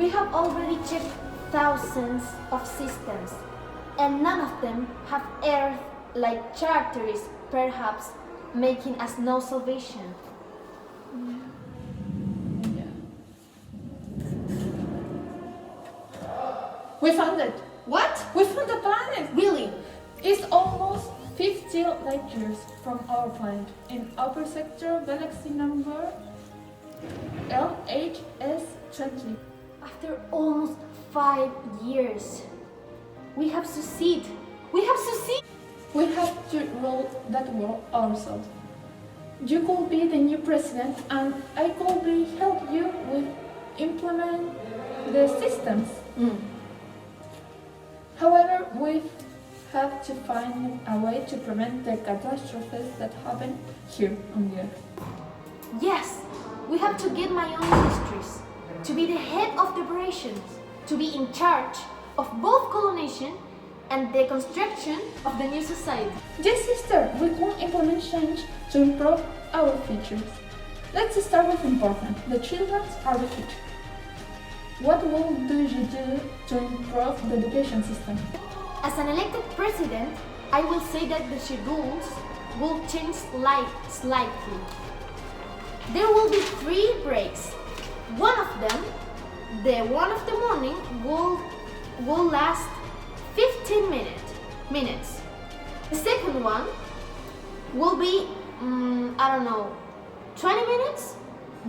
We have already checked thousands of systems, and none of them have Earth-like characteristics, perhaps making us no salvation. We found it! What? We found the planet! Really? It's almost 50 light years from our planet in upper sector galaxy number LHS20. After almost 5 years, we have succeeded. We have succeeded. We have to rule that world ourselves. You could be the new president and I could be help you with implement the systems. However, we have to find a way to prevent the catastrophes that happen here on the Earth. Yes, we have to get my own ministries, to be the head of the operations, to be in charge of both colonization and the construction of the new society. Yes, sister, we can implement change to improve our futures. Let's start with important. The children are the future. What will do you do to improve the education system? As an elected president, I will say that the schedules will change slightly. There will be 3 breaks. One of them, the one of the morning, will last 15 minutes. The second one will be, 20 minutes,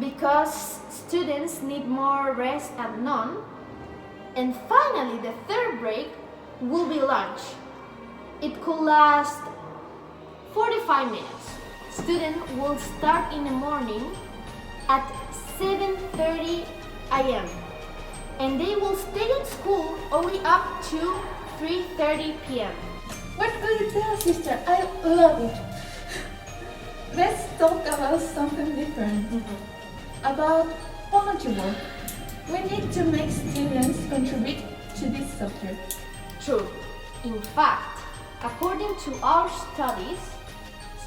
because students need more rest at noon. And finally, the third break will be lunch. It could last 45 minutes. Students will start in the morning at 7:30 a.m. and they will stay in school only up to 3:30 p.m. What good idea, sister! I love it! Let's talk about something different. About volunteer work. We need to make students contribute to this subject. True. In fact, according to our studies,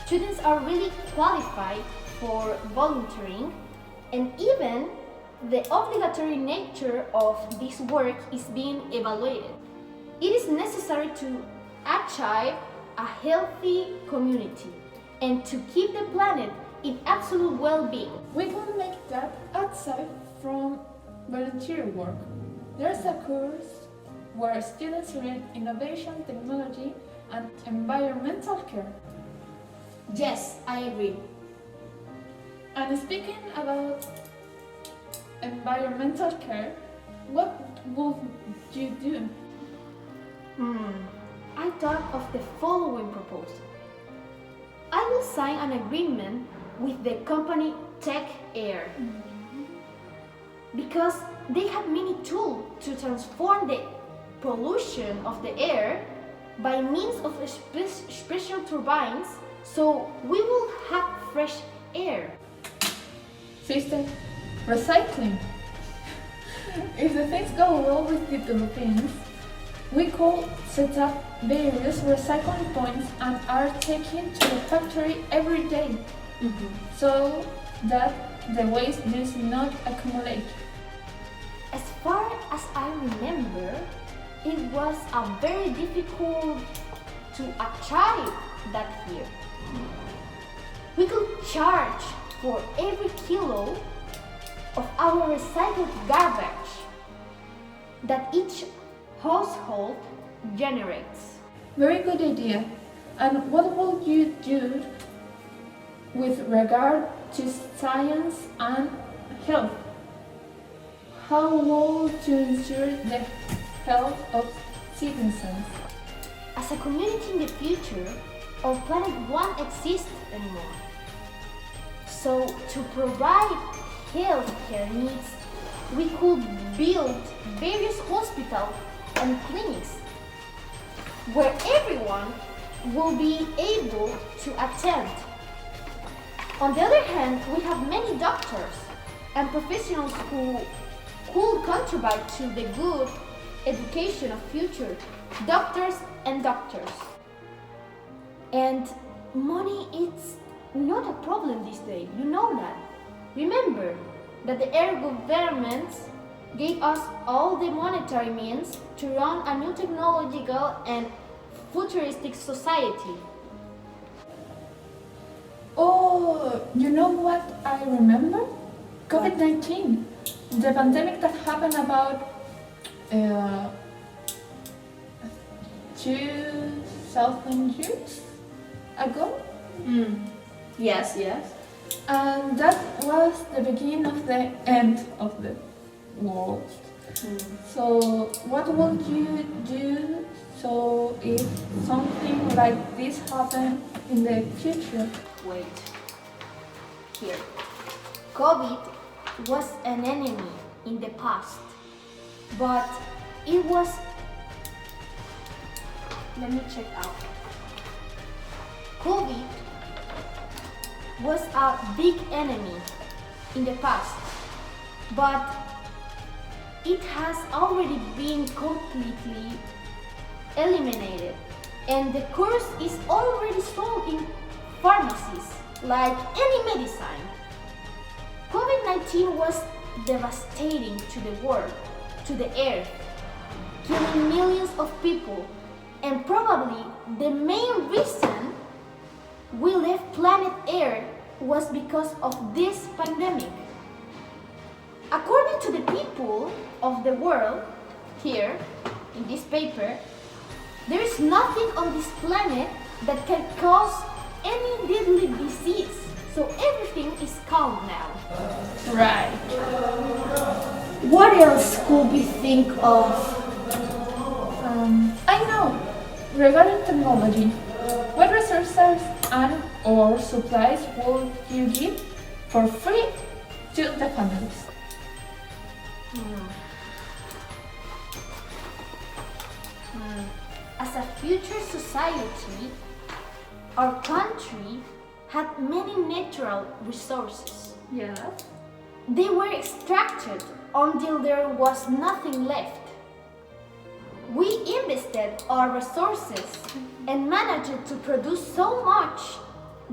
students are really qualified for volunteering, and even the obligatory nature of this work is being evaluated. It is necessary to achieve a healthy community and to keep the planet in absolute well-being. We can make that outside from volunteer work. There's a course where students learn innovation, technology, and environmental care. Yes, I agree. And speaking about environmental care, what would you do? I thought of the following proposal. I will sign an agreement with the company Tech Air because they have many tools to transform the pollution of the air by means of special turbines, so we will have fresh air. Sister, recycling. If the things go well with the Philippines, we could set up various recycling points and are taken to the factory every day, so that the waste does not accumulate. As far as I remember, it was very difficult to achieve that here. We could charge for every kilo of our recycled garbage that each household generates. Very good idea. And what will you do with regard to science and health? How will you ensure the health of citizens? As a community in the future, our planet won't exist anymore. So to provide healthcare needs, we could build various hospitals and clinics where everyone will be able to attend. On the other hand, we have many doctors and professionals who could contribute to the good education of future doctors and doctors. And money is not a problem these days, you know that. Remember that the air governments gave us all the monetary means to run a new technological and futuristic society. Oh, you know what I remember? COVID-19, the pandemic that happened about 2,000 years ago. Yes. And that was the beginning of the end of the world. So what would you do so if something like this happened in the future? Wait. Here. COVID was an enemy in the past, but it was. Let me check out. COVID was a big enemy in the past, but it has already been completely eliminated, and the curse is already sold in pharmacies like any medicine. COVID-19 was devastating to the world, to the earth, killing millions of people, and probably the main reason we left planet Earth was because of this pandemic. According to the people of the world, here in this paper, there is nothing on this planet that can cause any deadly disease. So everything is calm now. Right. What else could we think of? I know. Regarding technology, what resources and or supplies would you give for free to the families? As a future society, our country had many natural resources. Yes. They were extracted until there was nothing left. We invested our resources and managed to produce so much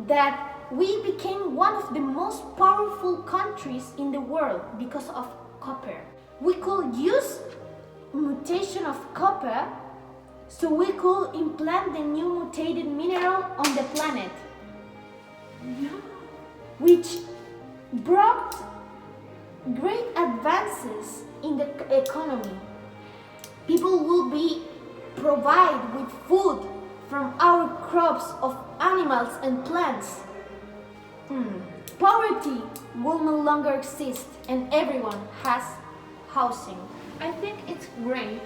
that we became one of the most powerful countries in the world because of copper. We could use mutation of copper so we could implant the new mutated mineral on the planet, which brought great advances in the economy. People will be provided with food from our crops of animals and plants. Poverty will no longer exist and everyone has housing. I think it's great.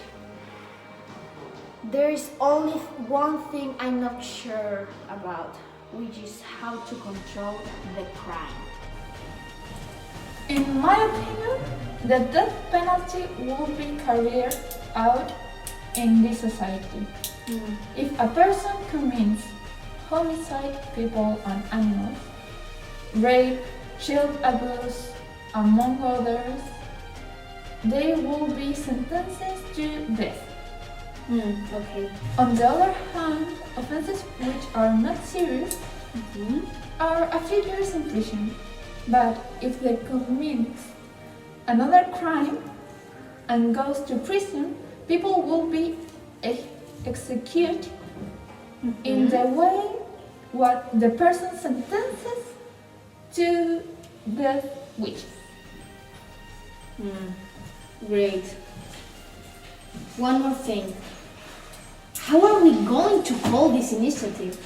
There is only one thing I'm not sure about, which is how to control the crime. In my opinion, the death penalty will be carried out in this society. If a person commits homicide, people and animals, rape, child abuse, among others, they will be sentenced to death. Okay. On the other hand, offenses which are not serious are a few years in prison. But if they commit another crime and goes to prison, people will be executed in the way what the person sentences to death wishes. Great. One more thing. How are we going to call this initiative?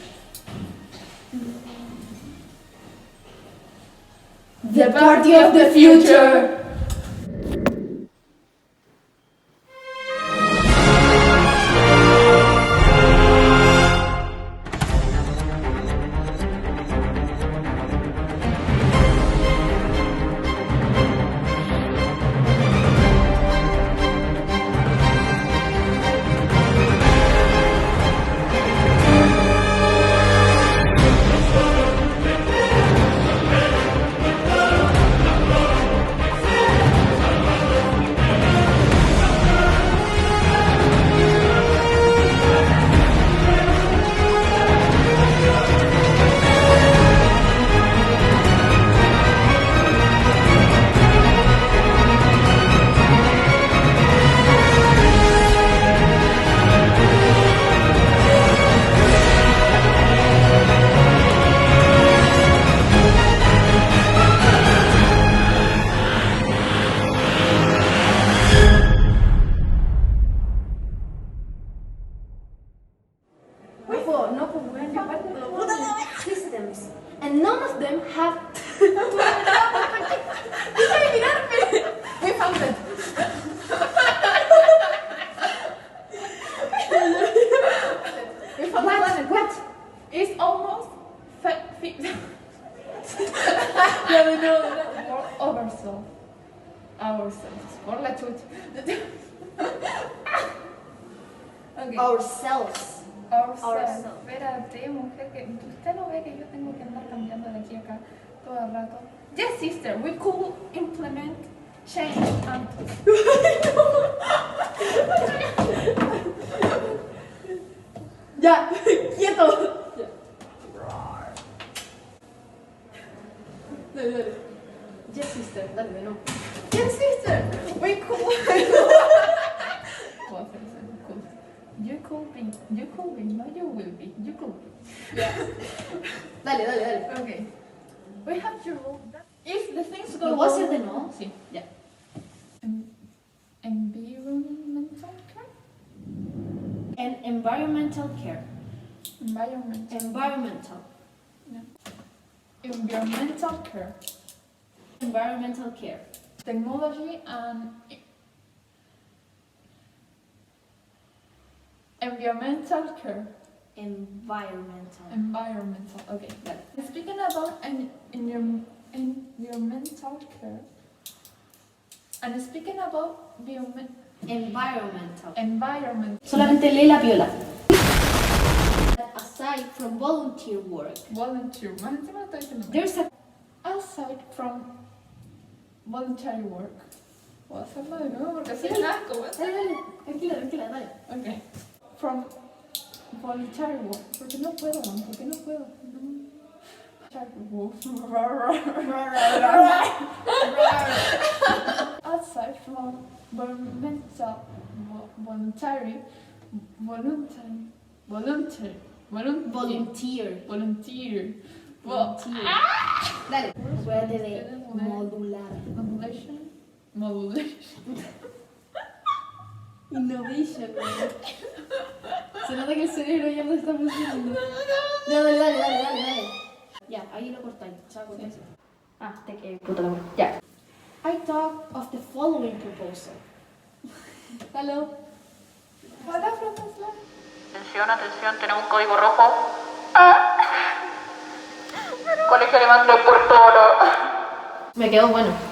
The Party of the Future! ourselves. Ourselves. Por la chucha. Okay. Ourselves. Ourselves. Espérate, mujer, que usted no ve que yo tengo que andar cambiando de aquí a acá todo el rato. Yes, sister, we could implement change and... Ya, quieto. Dale. Yes, sister, dale, de nuevo. Yes, sister, we could... You could be, no you will be, you could be. Ya. Dale. Okay. We have to rule that if the things go ¿Lo voy a hacer de nuevo? Sí. Ya. Environmental care? And environmental care. Environmental care. Environmental care. Technology and environmental care. Environmental. Okay. Dale. Speaking about environmental care. And speaking about environment. Solamente lee la viola. Aside from volunteer work, Volunteer. Más encima estoy diciendo. there's a Aside from voluntary work. Voy a hacerlo de nuevo porque así es asco. Dale, tranquila, dale. Okay. From voluntary work. Porque no puedo. Outside from voluntary. Dale. Acuérdate de modular. Modulation. Innovation, güey. Se nota que el cerebro ya no está funcionando. No, dale. Ya, ahí lo cortáis. Sí. Te quedé puta la buena. Ya. I thought of the following proposal. Hello. Hola, profesor. Atención, tenemos un código rojo. Colegio Alemán de Puerto Oro. Me quedó bueno.